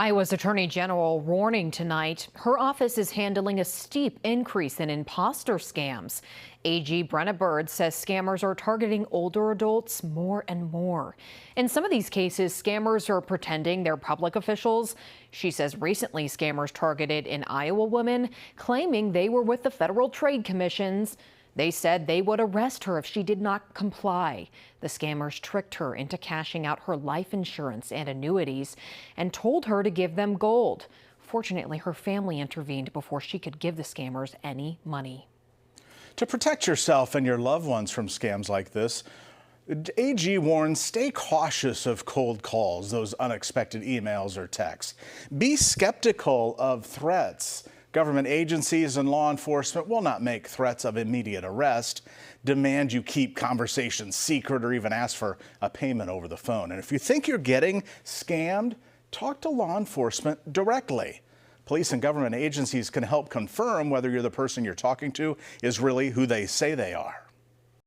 Iowa's Attorney General warning tonight her office is handling a steep increase in imposter scams. AG Brenna Bird says scammers are targeting older adults more and more. In some of these cases, scammers are pretending they're public officials. She says recently scammers targeted an Iowa woman, claiming they were with the Federal Trade Commissions. They said they would arrest her if she did not comply. The scammers tricked her into cashing out her life insurance and annuities and told her to give them gold. Fortunately, her family intervened before she could give the scammers any money. To protect yourself and your loved ones from scams like this, AG warns stay cautious of cold calls, those unexpected emails or texts. Be skeptical of threats. Government agencies and law enforcement will not make threats of immediate arrest, demand you keep conversations secret, or even ask for a payment over the phone. And if you think you're getting scammed, talk to law enforcement directly. Police and government agencies can help confirm whether you're the person you're talking to is really who they say they are.